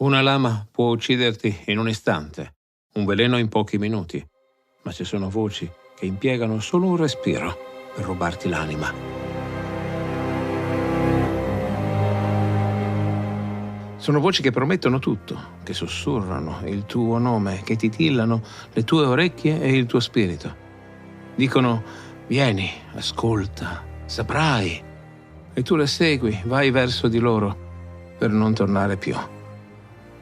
Una lama può ucciderti in un istante, un veleno in pochi minuti, ma ci sono voci che impiegano solo un respiro per rubarti l'anima. Sono voci che promettono tutto, che sussurrano il tuo nome, che titillano le tue orecchie e il tuo spirito. Dicono: vieni, ascolta, saprai. E tu le segui, vai verso di loro per non tornare più.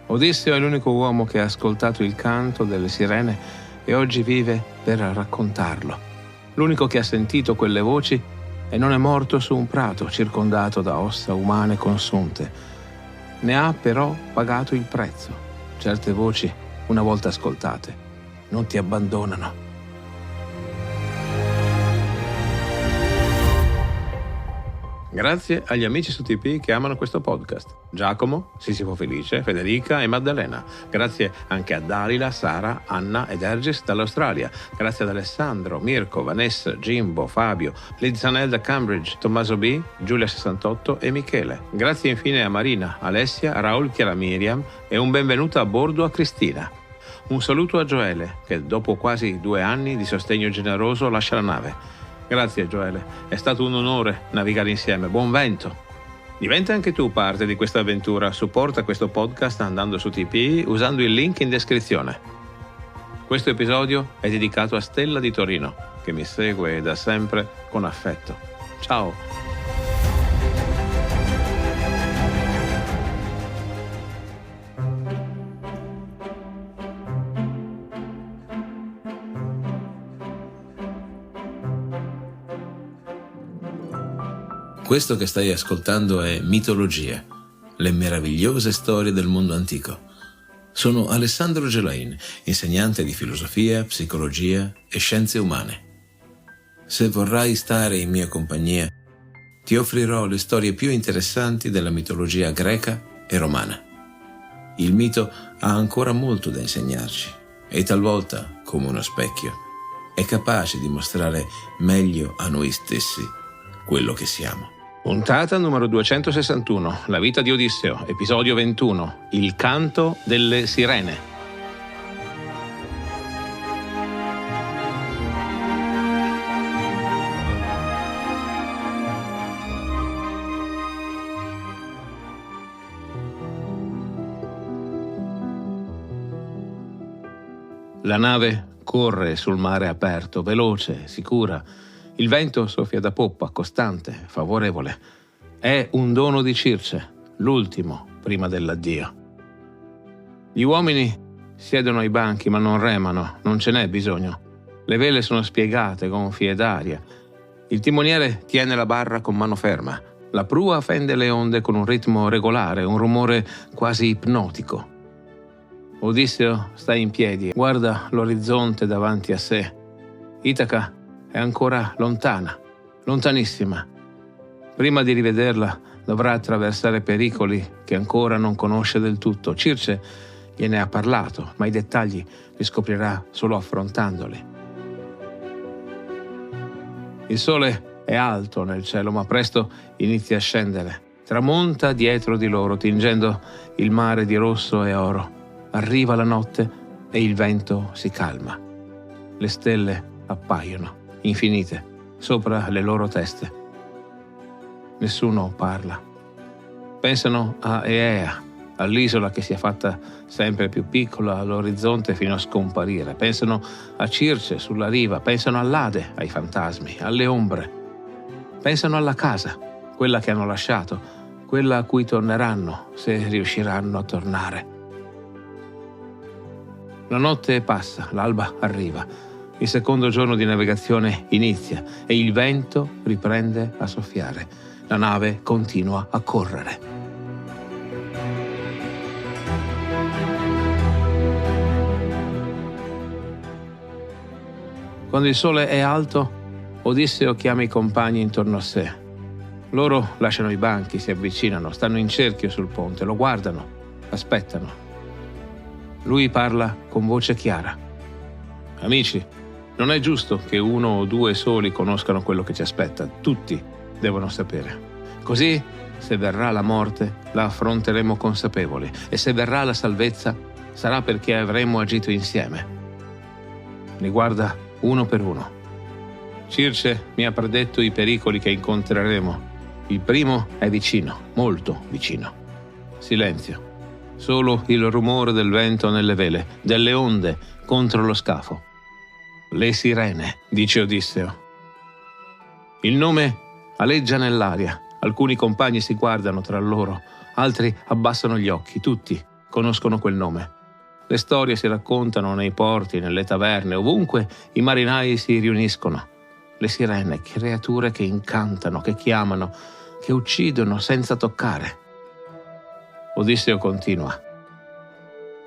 Odisseo è l'unico uomo che ha ascoltato il canto delle sirene e oggi vive per raccontarlo. L'unico che ha sentito quelle voci e non è morto su un prato circondato da ossa umane consunte. Ne ha però pagato il prezzo. Certe voci, una volta ascoltate, non ti abbandonano. Grazie agli amici su TP che amano questo podcast: Giacomo, Sisifo Felice, Federica e Maddalena. Grazie anche a Dalila, Sara, Anna ed Ergis dall'Australia. Grazie ad Alessandro, Mirko, Vanessa, Jimbo, Fabio, Lizzanel da Cambridge, Tommaso B, Giulia 68 e Michele. Grazie infine a Marina, Alessia, Raul, Chiara Miriam e un benvenuto a bordo a Cristina. Un saluto a Gioele, che dopo quasi 2 anni di sostegno generoso lascia la nave. Grazie Gioele, è stato un onore navigare insieme, buon vento! Diventa anche tu parte di questa avventura, supporta questo podcast andando su TP usando il link in descrizione. Questo episodio è dedicato a Stella di Torino, che mi segue da sempre con affetto. Ciao! Questo che stai ascoltando è Mitologia, le meravigliose storie del mondo antico. Sono Alessandro Gelain, insegnante di filosofia, psicologia e scienze umane. Se vorrai stare in mia compagnia, ti offrirò le storie più interessanti della mitologia greca e romana. Il mito ha ancora molto da insegnarci e talvolta, come uno specchio, è capace di mostrare meglio a noi stessi quello che siamo. Puntata numero 261, La vita di Odisseo, episodio 21, Il canto delle sirene. La nave corre sul mare aperto, veloce, sicura. Il vento soffia da poppa, costante, favorevole. È un dono di Circe, l'ultimo prima dell'addio. Gli uomini siedono ai banchi ma non remano, non ce n'è bisogno. Le vele sono spiegate, gonfie d'aria. Il timoniere tiene la barra con mano ferma. La prua fende le onde con un ritmo regolare, un rumore quasi ipnotico. Odisseo sta in piedi, guarda l'orizzonte davanti a sé. Itaca è ancora lontana, lontanissima. Prima di rivederla dovrà attraversare pericoli che ancora non conosce del tutto. Circe gliene ha parlato, ma i dettagli li scoprirà solo affrontandoli. Il sole è alto nel cielo, ma presto inizia a scendere. Tramonta dietro di loro, tingendo il mare di rosso e oro. Arriva la notte e il vento si calma. Le stelle appaiono, infinite, sopra le loro teste. Nessuno parla. Pensano a Eea, all'isola che si è fatta sempre più piccola all'orizzonte fino a scomparire. Pensano a Circe sulla riva, pensano all'Ade, ai fantasmi, alle ombre. Pensano alla casa, quella che hanno lasciato, quella a cui torneranno, se riusciranno a tornare. La notte passa, l'alba arriva. Il secondo giorno di navigazione inizia e il vento riprende a soffiare. La nave continua a correre. Quando il sole è alto, Odisseo chiama i compagni intorno a sé. Loro lasciano i banchi, si avvicinano, stanno in cerchio sul ponte, lo guardano, aspettano. Lui parla con voce chiara. Amici, non è giusto che 1 o 2 soli conoscano quello che ci aspetta. Tutti devono sapere. Così Se verrà la morte, la affronteremo consapevoli, e se verrà la salvezza, sarà perché avremo agito insieme. Li guarda uno per uno. Circe mi ha predetto i pericoli che incontreremo. Il primo è vicino, molto vicino. Silenzio. Solo il rumore del vento nelle vele, delle onde contro lo scafo. Le sirene, dice Odisseo. Il nome aleggia nell'aria. Alcuni compagni si guardano tra loro, altri abbassano gli occhi. Tutti conoscono quel nome. Le storie si raccontano nei porti, nelle taverne, ovunque i marinai si riuniscono. Le sirene, creature che incantano, che chiamano, che uccidono senza toccare. Odisseo continua.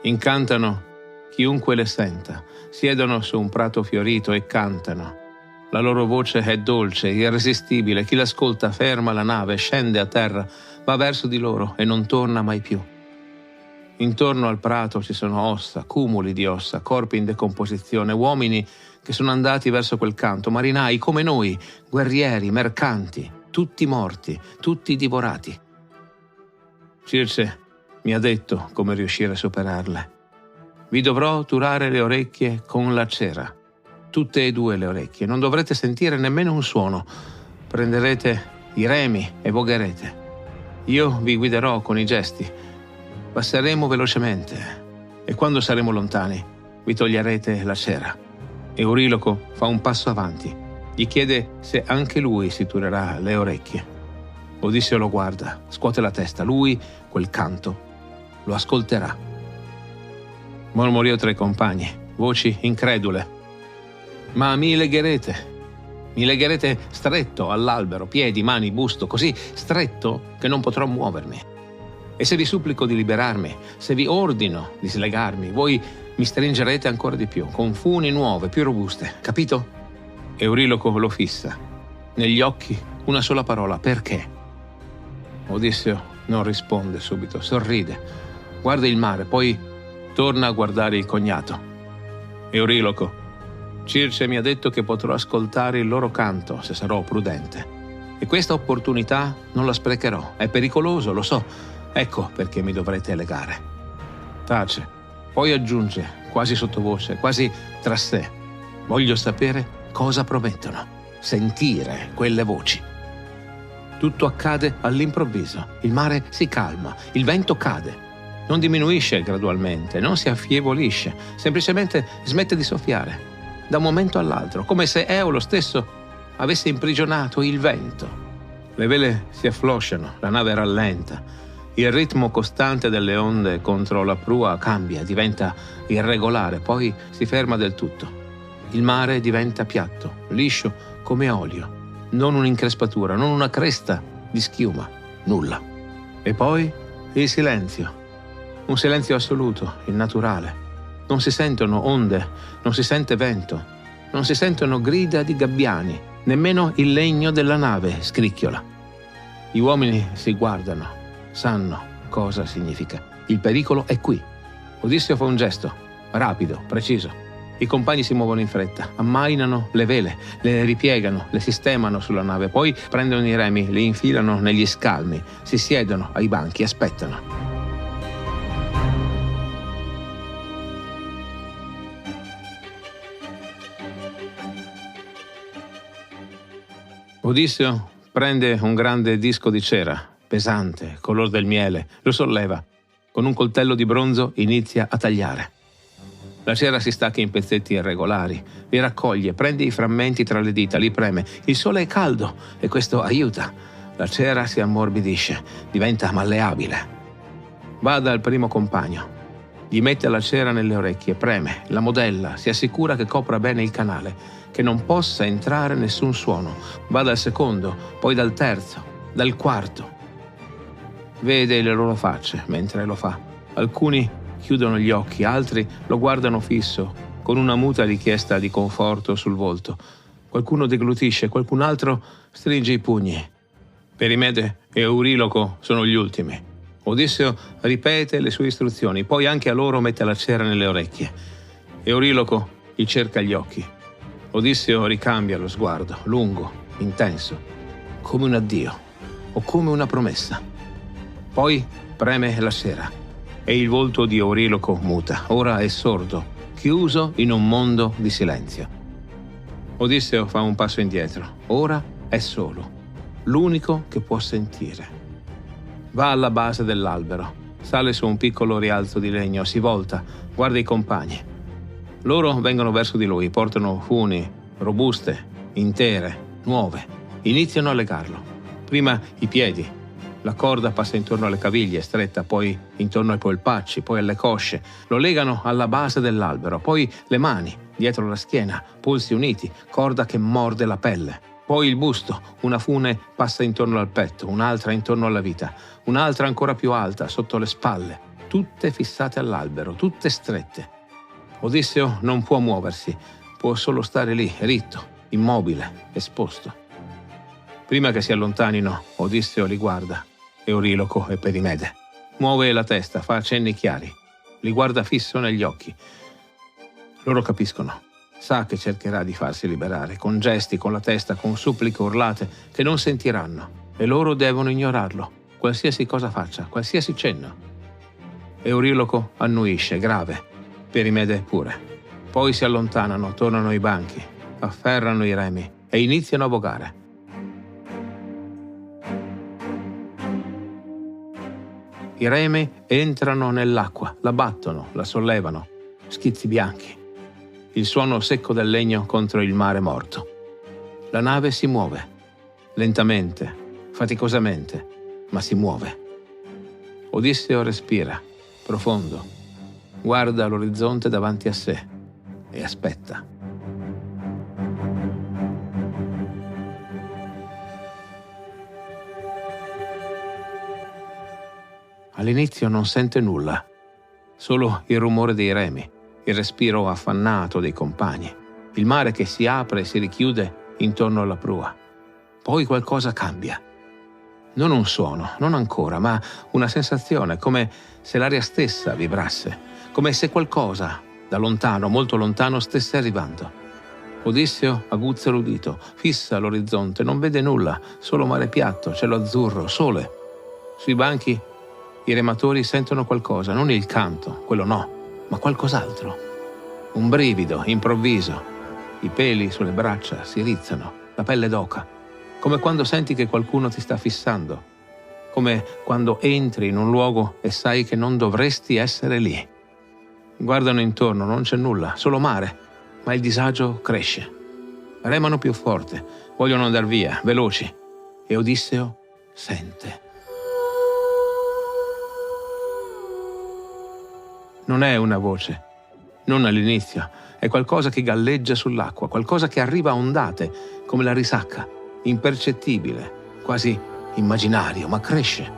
Incantano chiunque le senta, siedono su un prato fiorito e cantano. La loro voce è dolce, irresistibile. Chi l'ascolta ferma la nave, scende a terra, va verso di loro e non torna mai più. Intorno al prato ci sono ossa, cumuli di ossa, corpi in decomposizione, uomini che sono andati verso quel canto, marinai come noi, guerrieri, mercanti, tutti morti, tutti divorati. Circe mi ha detto come riuscire a superarle. Vi dovrò turare le orecchie con la cera, tutte e due le orecchie, non dovrete sentire nemmeno un suono. Prenderete i remi e vogherete. Io vi guiderò con i gesti. Passeremo velocemente e quando saremo lontani vi toglierete la cera. Euriloco fa un passo avanti. Gli chiede se anche lui si turerà le orecchie. Odisseo lo guarda, scuote la testa. Lui, quel canto, lo ascolterà. Mormoriò tra i compagni, voci incredule. Ma mi legherete stretto all'albero, piedi, mani, busto, così stretto che non potrò muovermi. E se vi supplico di liberarmi, se vi ordino di slegarmi, voi mi stringerete ancora di più, con funi nuove, più robuste, capito? Euriloco lo fissa. Negli occhi una sola parola, perché? Odisseo non risponde subito, sorride, guarda il mare, poi torna a guardare il cognato. Euriloco, Circe mi ha detto che potrò ascoltare il loro canto se sarò prudente. E questa opportunità non la sprecherò, è pericoloso, lo so, ecco perché mi dovrete legare. Tace. Poi aggiunge, quasi sottovoce, quasi tra sé, voglio sapere cosa promettono, sentire quelle voci. Tutto accade all'improvviso, il mare si calma, il vento cade, non diminuisce gradualmente, non si affievolisce, semplicemente smette di soffiare, da un momento all'altro, come se Eolo stesso avesse imprigionato il vento. Le vele si afflosciano, la nave rallenta. Il ritmo costante delle onde contro la prua cambia, diventa irregolare, poi si ferma del tutto. Il mare diventa piatto, liscio come olio, non un'increspatura, non una cresta di schiuma, nulla. E poi il silenzio, un silenzio assoluto, innaturale. Non si sentono onde, non si sente vento, non si sentono grida di gabbiani, nemmeno il legno della nave scricchiola. Gli uomini si guardano. Sanno cosa significa. Il pericolo è qui. Odisseo fa un gesto, rapido, preciso. I compagni si muovono in fretta, ammainano le vele, le ripiegano, le sistemano sulla nave, poi prendono i remi, li infilano negli scalmi, si siedono ai banchi e aspettano. Odisseo prende un grande disco di cera, pesante, color del miele, lo solleva. Con un coltello di bronzo inizia a tagliare. La cera si stacca in pezzetti irregolari, li raccoglie, prende i frammenti tra le dita, li preme. Il sole è caldo e questo aiuta. La cera si ammorbidisce, diventa malleabile. Va dal primo compagno. Gli mette la cera nelle orecchie, preme, la modella, si assicura che copra bene il canale, che non possa entrare nessun suono. Va dal secondo, poi dal terzo, dal quarto. Vede le loro facce mentre lo fa. Alcuni chiudono gli occhi, altri lo guardano fisso, con una muta richiesta di conforto sul volto. Qualcuno deglutisce, qualcun altro stringe i pugni. Perimede e Euriloco sono gli ultimi. Odisseo ripete le sue istruzioni, poi anche a loro mette la cera nelle orecchie. Euriloco gli cerca gli occhi. Odisseo ricambia lo sguardo, lungo, intenso, come un addio. o come una promessa. Poi preme la sera e il volto di Euriloco muta, ora è sordo, chiuso in un mondo di silenzio. Odisseo fa un passo indietro, ora è solo, l'unico che può sentire. Va alla base dell'albero, sale su un piccolo rialzo di legno, si volta, guarda i compagni. Loro vengono verso di lui, portano funi, robuste, intere, nuove. Iniziano a legarlo. Prima i piedi. La corda passa intorno alle caviglie, stretta, poi intorno ai polpacci, poi alle cosce. Lo legano alla base dell'albero, poi le mani, dietro la schiena, polsi uniti, corda che morde la pelle. Poi il busto, una fune passa intorno al petto, un'altra intorno alla vita, un'altra ancora più alta, sotto le spalle, tutte fissate all'albero, tutte strette. Odisseo non può muoversi, può solo stare lì, ritto, immobile, esposto. Prima che si allontanino, Odisseo li guarda, Euriloco e Perimede. Muove la testa, fa cenni chiari, li guarda fisso negli occhi. Loro capiscono. Sa che cercherà di farsi liberare, con gesti, con la testa, con suppliche urlate che non sentiranno, e loro devono ignorarlo, qualsiasi cosa faccia, qualsiasi cenno. Euriloco annuisce, grave, Perimede pure. Poi si allontanano, tornano ai banchi, afferrano i remi e iniziano a vogare. I remi entrano nell'acqua, la battono, la sollevano, schizzi bianchi. Il suono secco del legno contro il mare morto. La nave si muove, lentamente, faticosamente, ma si muove. Odisseo respira, profondo, guarda l'orizzonte davanti a sé e aspetta. All'inizio non sente nulla, solo il rumore dei remi, il respiro affannato dei compagni, il mare che si apre e si richiude intorno alla prua. Poi qualcosa cambia. Non un suono, non ancora, ma una sensazione, come se l'aria stessa vibrasse, come se qualcosa, da lontano, molto lontano, stesse arrivando. Odisseo aguzza l'udito, fissa l'orizzonte, non vede nulla, solo mare piatto, cielo azzurro, sole. Sui banchi i rematori sentono qualcosa, non il canto, quello no, ma qualcos'altro. Un brivido improvviso. I peli sulle braccia si rizzano, la pelle d'oca, come quando senti che qualcuno ti sta fissando, come quando entri in un luogo e sai che non dovresti essere lì. Guardano intorno, non c'è nulla, solo mare, ma il disagio cresce. Remano più forte, vogliono andar via, veloci, e Odisseo sente. Non è una voce, non all'inizio, è qualcosa che galleggia sull'acqua, qualcosa che arriva a ondate, come la risacca, impercettibile, quasi immaginario, ma cresce,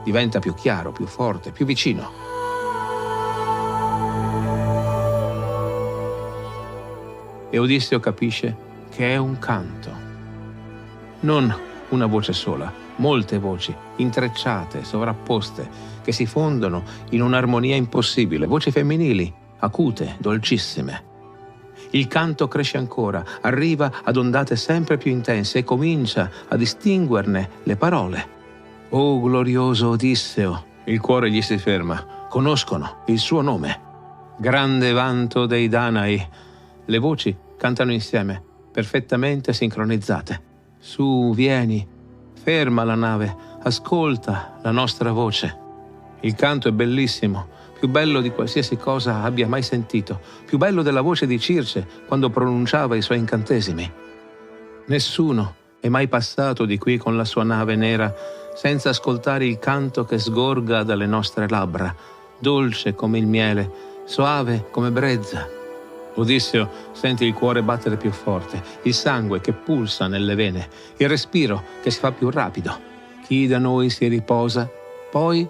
diventa più chiaro, più forte, più vicino. E Odisseo capisce che è un canto. Non una voce sola, molte voci, intrecciate, sovrapposte, che si fondono in un'armonia impossibile, voci femminili, acute, dolcissime. Il canto cresce ancora, arriva ad ondate sempre più intense e comincia a distinguerne le parole. Oh glorioso Odisseo, il cuore gli si ferma, conoscono il suo nome. Grande vanto dei Danai. Le voci cantano insieme, perfettamente sincronizzate. Su, vieni, ferma la nave, ascolta la nostra voce. Il canto è bellissimo, più bello di qualsiasi cosa abbia mai sentito, più bello della voce di Circe quando pronunciava i suoi incantesimi. Nessuno è mai passato di qui con la sua nave nera senza ascoltare il canto che sgorga dalle nostre labbra, dolce come il miele, soave come brezza. Odisseo sente il cuore battere più forte, il sangue che pulsa nelle vene, il respiro che si fa più rapido. Chi da noi si riposa, poi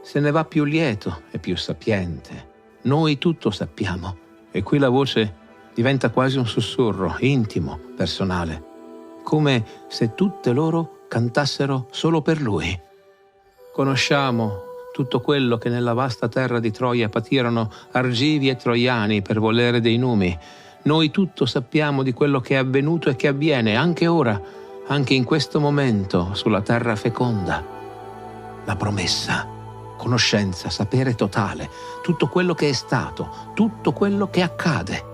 se ne va più lieto e più sapiente. Noi tutto sappiamo, e qui la voce diventa quasi un sussurro intimo, personale, come se tutte loro cantassero solo per lui. Conosciamo tutto quello che nella vasta terra di Troia patirono Argivi e Troiani per volere dei numi. Noi tutto sappiamo di quello che è avvenuto e che avviene anche ora, anche in questo momento sulla terra feconda. La promessa, conoscenza, sapere totale, tutto quello che è stato, tutto quello che accade.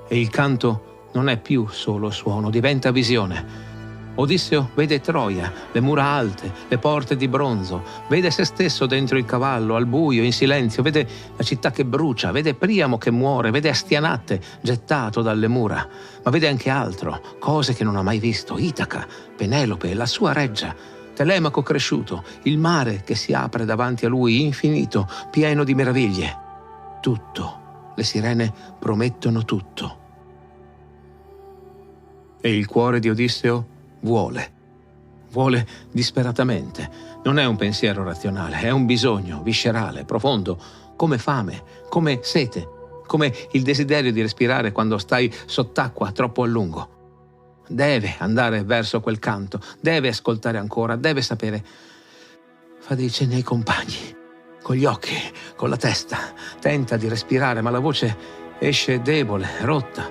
E il canto non è più solo suono, diventa visione. Odisseo vede Troia, le mura alte, le porte di bronzo, vede se stesso dentro il cavallo, al buio, in silenzio, vede la città che brucia, vede Priamo che muore, vede Astianate gettato dalle mura, ma vede anche altro, cose che non ha mai visto, Itaca, Penelope, la sua reggia, Telemaco cresciuto, il mare che si apre davanti a lui, infinito, pieno di meraviglie. Tutto, le sirene promettono tutto. E il cuore di Odisseo vuole disperatamente. Non è un pensiero razionale, è un bisogno viscerale, profondo, come fame, come sete, come il desiderio di respirare quando stai sott'acqua troppo a lungo. Deve andare verso quel canto, deve ascoltare ancora, deve sapere. Fa dei cenni ai compagni, con gli occhi, con la testa, tenta di respirare, ma la voce esce debole, rotta.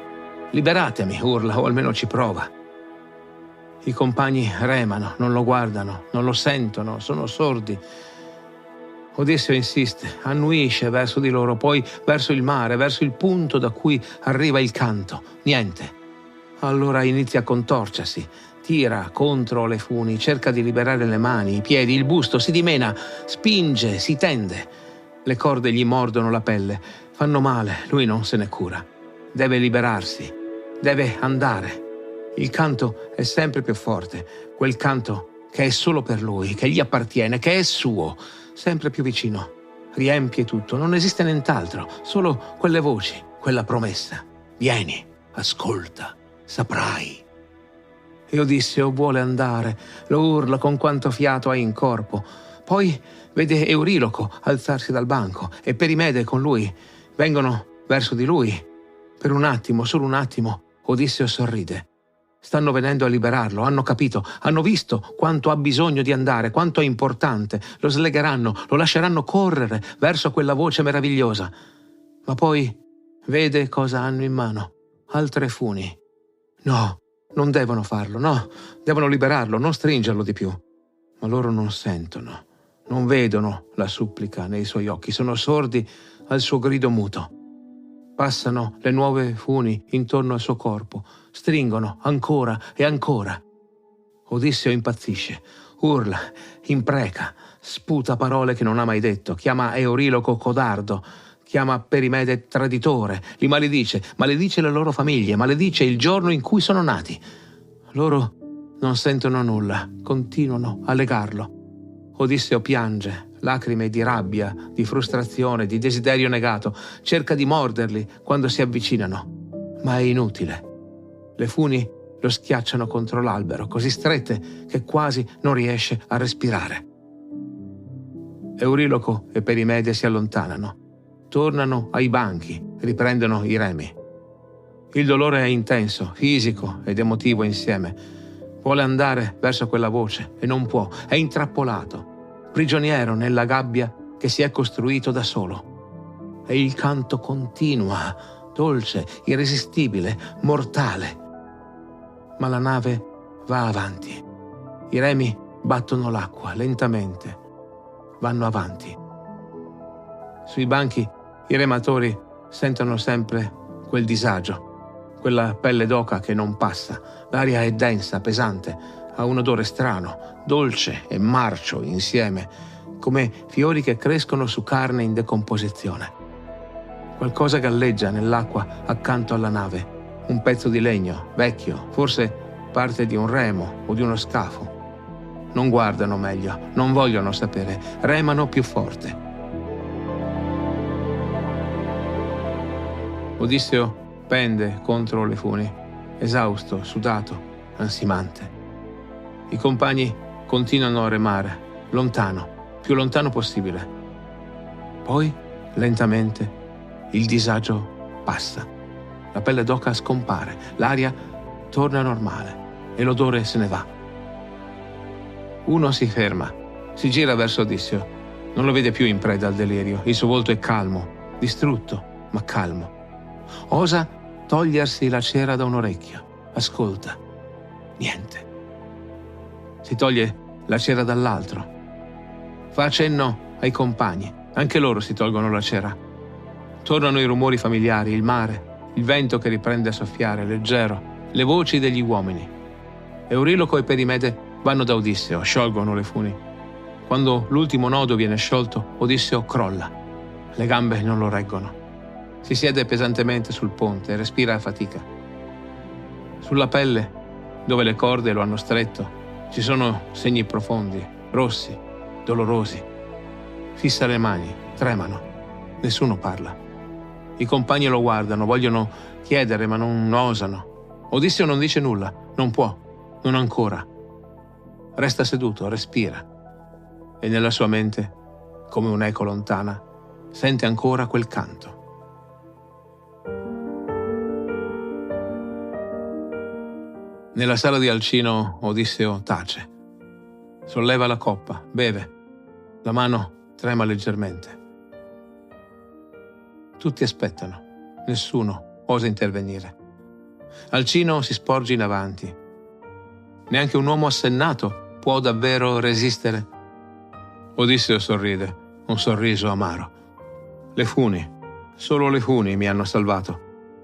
Liberatemi, urla, o almeno ci prova. I compagni remano, non lo guardano, non lo sentono, sono sordi. Odisseo insiste, annuisce verso di loro, poi verso il mare, verso il punto da cui arriva il canto. Niente. Allora inizia a contorcersi, tira contro le funi, cerca di liberare le mani, i piedi, il busto, si dimena, spinge, si tende. Le corde gli mordono la pelle, fanno male, lui non se ne cura. Deve liberarsi, deve andare. Il canto è sempre più forte, quel canto che è solo per lui, che gli appartiene, che è suo, sempre più vicino. Riempie tutto, non esiste nient'altro, solo quelle voci, quella promessa. Vieni, ascolta, saprai. E Odisseo vuole andare, lo urla con quanto fiato ha in corpo. Poi vede Euriloco alzarsi dal banco e Perimede con lui. Vengono verso di lui. Per un attimo, solo un attimo, Odisseo sorride. Stanno venendo a liberarlo, hanno capito, hanno visto quanto ha bisogno di andare, quanto è importante. Lo slegheranno, lo lasceranno correre verso quella voce meravigliosa. Ma poi vede cosa hanno in mano. Altre funi. No, non devono farlo, no. Devono liberarlo, non stringerlo di più. Ma loro non sentono, non vedono la supplica nei suoi occhi, sono sordi al suo grido muto. Passano le nuove funi intorno al suo corpo, stringono ancora e ancora. Odisseo impazzisce, urla, impreca, sputa parole che non ha mai detto, chiama Euriloco codardo, chiama Perimede traditore, li maledice, maledice le loro famiglie, maledice il giorno in cui sono nati. Loro non sentono nulla, continuano a legarlo. Odisseo piange, lacrime di rabbia, di frustrazione, di desiderio negato, cerca di morderli quando si avvicinano, ma è inutile. Le funi lo schiacciano contro l'albero, così strette che quasi non riesce a respirare. Euriloco e Perimede si allontanano, tornano ai banchi, riprendono i remi. Il dolore è intenso, fisico ed emotivo insieme. Vuole andare verso quella voce e non può, è intrappolato, prigioniero nella gabbia che si è costruito da solo. E il canto continua, dolce, irresistibile, mortale. Ma la nave va avanti. I remi battono l'acqua lentamente. Vanno avanti. Sui banchi i rematori sentono sempre quel disagio. Quella pelle d'oca che non passa, l'aria è densa, pesante, ha un odore strano, dolce e marcio insieme, come fiori che crescono su carne in decomposizione. Qualcosa galleggia nell'acqua accanto alla nave, un pezzo di legno, vecchio, forse parte di un remo o di uno scafo. Non guardano meglio, non vogliono sapere, remano più forte. Odisseo pende contro le funi, esausto, sudato, ansimante. I compagni continuano a remare, lontano, più lontano possibile. Poi, lentamente, il disagio passa. La pelle d'oca scompare, l'aria torna normale e l'odore se ne va. Uno si ferma, si gira verso Odisseo. Non lo vede più in preda al delirio, il suo volto è calmo, distrutto, ma calmo. Osa togliersi la cera da un orecchio. Ascolta. Niente. si toglie la cera dall'altro. Fa accenno ai compagni, anche loro si tolgono la cera. Tornano i rumori familiari, il mare, il vento che riprende a soffiare, leggero, le voci degli uomini. Euriloco e Perimede vanno da Odisseo, sciolgono le funi. Quando l'ultimo nodo viene sciolto, Odisseo crolla. Le gambe non lo reggono. Si siede pesantemente sul ponte e respira a fatica. Sulla pelle, dove le corde lo hanno stretto, ci sono segni profondi, rossi, dolorosi. Fissa le mani, tremano. Nessuno parla. I compagni lo guardano, vogliono chiedere, ma non osano. Odisseo non dice nulla, non può, non ancora. Resta seduto, respira. E nella sua mente, come un'eco lontana, sente ancora quel canto. Nella sala di Alcino Odisseo tace. Solleva la coppa, beve. La mano trema leggermente. Tutti aspettano. Nessuno osa intervenire. Alcino si sporge in avanti. Neanche un uomo assennato può davvero resistere. Odisseo sorride, un sorriso amaro. Le funi, solo le funi mi hanno salvato.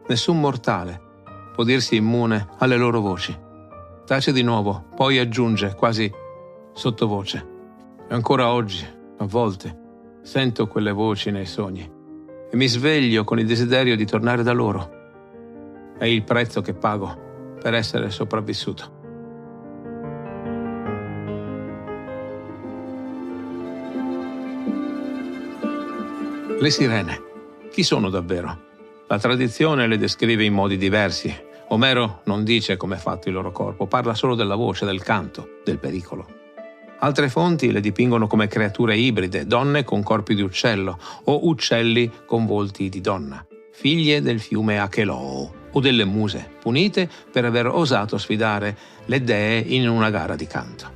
Nessun mortale può dirsi immune alle loro voci. Tace di nuovo, poi aggiunge, quasi sottovoce. E ancora oggi, a volte, sento quelle voci nei sogni e mi sveglio con il desiderio di tornare da loro. È il prezzo che pago per essere sopravvissuto. Le sirene. Chi sono davvero? La tradizione le descrive in modi diversi. Omero non dice come è fatto il loro corpo, parla solo della voce, del canto, del pericolo. Altre fonti le dipingono come creature ibride, donne con corpi di uccello o uccelli con volti di donna, figlie del fiume Acheloo o delle muse, punite per aver osato sfidare le dee in una gara di canto.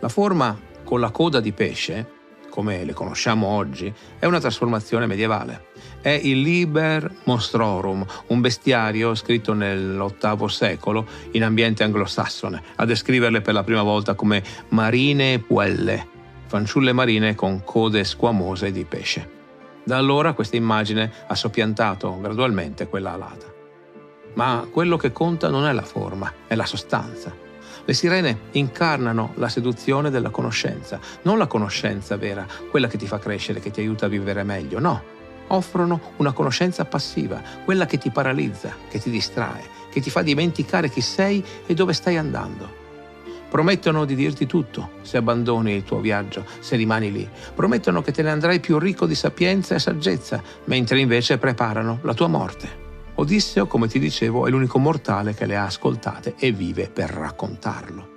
La forma con la coda di pesce, come le conosciamo oggi, è una trasformazione medievale. È il Liber Monstrorum, un bestiario scritto nell'VIII secolo in ambiente anglosassone, a descriverle per la prima volta come marine puelle, fanciulle marine con code squamose di pesce. Da allora questa immagine ha soppiantato gradualmente quella alata. Ma quello che conta non è la forma, è la sostanza. Le sirene incarnano la seduzione della conoscenza, non la conoscenza vera, quella che ti fa crescere, che ti aiuta a vivere meglio, no. Offrono una conoscenza passiva, quella che ti paralizza, che ti distrae, che ti fa dimenticare chi sei e dove stai andando. Promettono di dirti tutto se abbandoni il tuo viaggio, se rimani lì. Promettono che te ne andrai più ricco di sapienza e saggezza, mentre invece preparano la tua morte. Odisseo, come ti dicevo, è l'unico mortale che le ha ascoltate e vive per raccontarlo.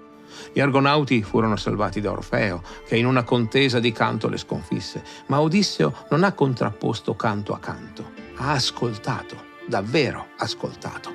Gli Argonauti furono salvati da Orfeo, che in una contesa di canto le sconfisse, ma Odisseo non ha contrapposto canto a canto, ha ascoltato, davvero ascoltato.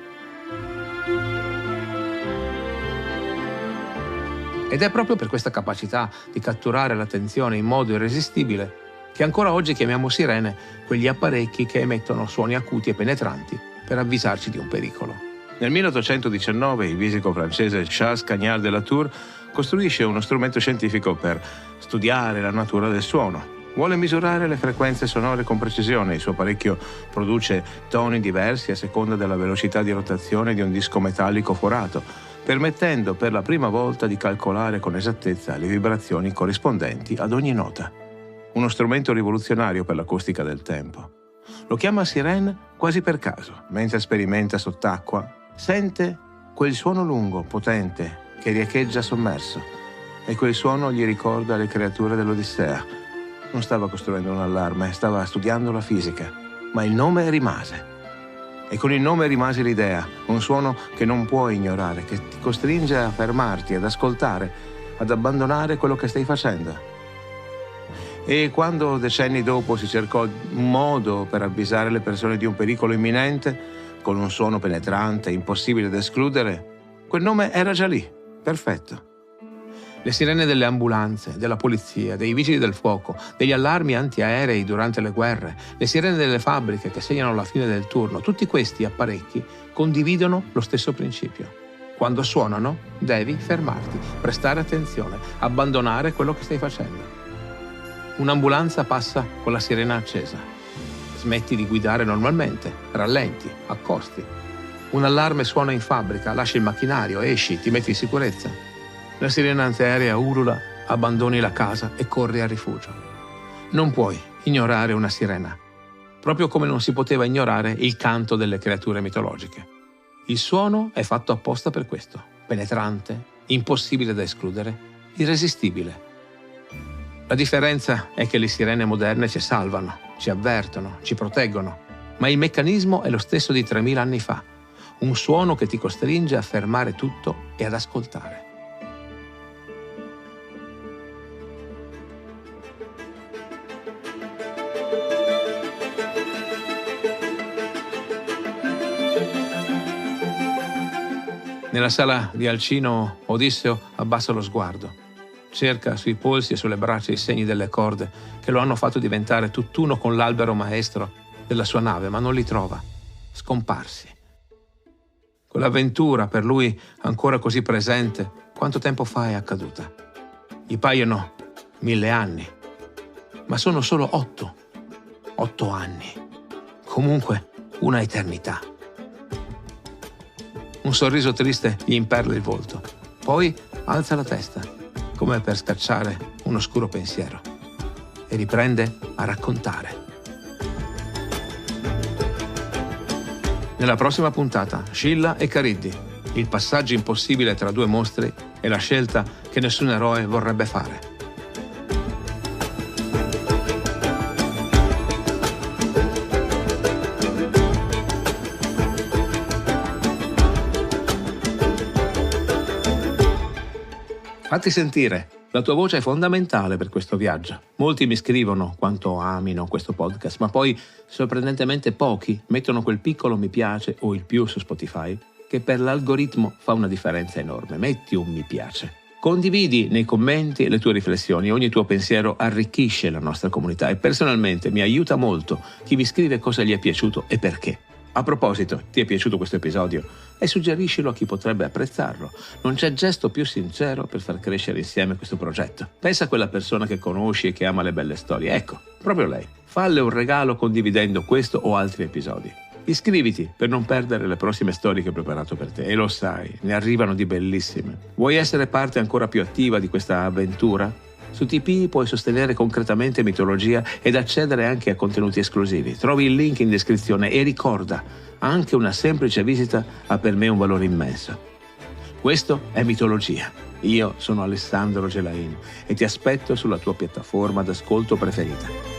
Ed è proprio per questa capacità di catturare l'attenzione in modo irresistibile che ancora oggi chiamiamo sirene quegli apparecchi che emettono suoni acuti e penetranti per avvisarci di un pericolo. Nel 1819 il fisico francese Charles Cagnard de la Tour costruisce uno strumento scientifico per studiare la natura del suono. Vuole misurare le frequenze sonore con precisione. Il suo apparecchio produce toni diversi a seconda della velocità di rotazione di un disco metallico forato, permettendo per la prima volta di calcolare con esattezza le vibrazioni corrispondenti ad ogni nota. Uno strumento rivoluzionario per l'acustica del tempo. Lo chiama sirene quasi per caso. Mentre sperimenta sott'acqua, sente quel suono lungo, potente, che riecheggia sommerso. E quel suono gli ricorda le creature dell'Odissea. Non stava costruendo un allarme, stava studiando la fisica. Ma il nome rimase. E con il nome rimase l'idea, un suono che non puoi ignorare, che ti costringe a fermarti, ad ascoltare, ad abbandonare quello che stai facendo. E quando decenni dopo si cercò un modo per avvisare le persone di un pericolo imminente, con un suono penetrante, impossibile da escludere, quel nome era già lì, perfetto. Le sirene delle ambulanze, della polizia, dei vigili del fuoco, degli allarmi antiaerei durante le guerre, le sirene delle fabbriche che segnano la fine del turno, tutti questi apparecchi condividono lo stesso principio. Quando suonano, devi fermarti, prestare attenzione, abbandonare quello che stai facendo. Un'ambulanza passa con la sirena accesa. Smetti di guidare normalmente, rallenti, accosti. Un allarme suona in fabbrica, lasci il macchinario, esci, ti metti in sicurezza. La sirena antiaerea ulula, abbandoni la casa e corri a rifugio. Non puoi ignorare una sirena, proprio come non si poteva ignorare il canto delle creature mitologiche. Il suono è fatto apposta per questo, penetrante, impossibile da escludere, irresistibile. La differenza è che le sirene moderne ci salvano, ci avvertono, ci proteggono, ma il meccanismo è lo stesso di 3000 anni fa, un suono che ti costringe a fermare tutto e ad ascoltare. Nella sala di Alcino, Odisseo abbassa lo sguardo. Cerca sui polsi e sulle braccia i segni delle corde che lo hanno fatto diventare tutt'uno con l'albero maestro della sua nave, ma non li trova. Scomparsi. Quell'avventura, per lui ancora così presente, quanto tempo fa è accaduta? Gli paiono 1000 anni, ma sono solo 8 anni. Comunque una eternità. Un sorriso triste gli imperla il volto. Poi alza la testa, come per scacciare un oscuro pensiero, e riprende a raccontare. Nella prossima puntata, Scilla e Cariddi, il passaggio impossibile tra due mostri e la scelta che nessun eroe vorrebbe fare. Fatti sentire, la tua voce è fondamentale per questo viaggio. Molti mi scrivono quanto amino questo podcast, ma poi sorprendentemente pochi mettono quel piccolo mi piace o il più su Spotify, che per l'algoritmo fa una differenza enorme. Metti un mi piace. Condividi nei commenti le tue riflessioni, ogni tuo pensiero arricchisce la nostra comunità e personalmente mi aiuta molto chi mi scrive cosa gli è piaciuto e perché. A proposito, ti è piaciuto questo episodio? E suggeriscilo a chi potrebbe apprezzarlo. Non c'è gesto più sincero per far crescere insieme questo progetto. Pensa a quella persona che conosci e che ama le belle storie. Ecco, proprio lei. Falle un regalo condividendo questo o altri episodi. Iscriviti per non perdere le prossime storie che ho preparato per te. E lo sai, ne arrivano di bellissime. Vuoi essere parte ancora più attiva di questa avventura? Su TP puoi sostenere concretamente Mitologia ed accedere anche a contenuti esclusivi. Trovi il link in descrizione e ricorda, anche una semplice visita ha per me un valore immenso. Questo è Mitologia. Io sono Alessandro Gelain e ti aspetto sulla tua piattaforma d'ascolto preferita.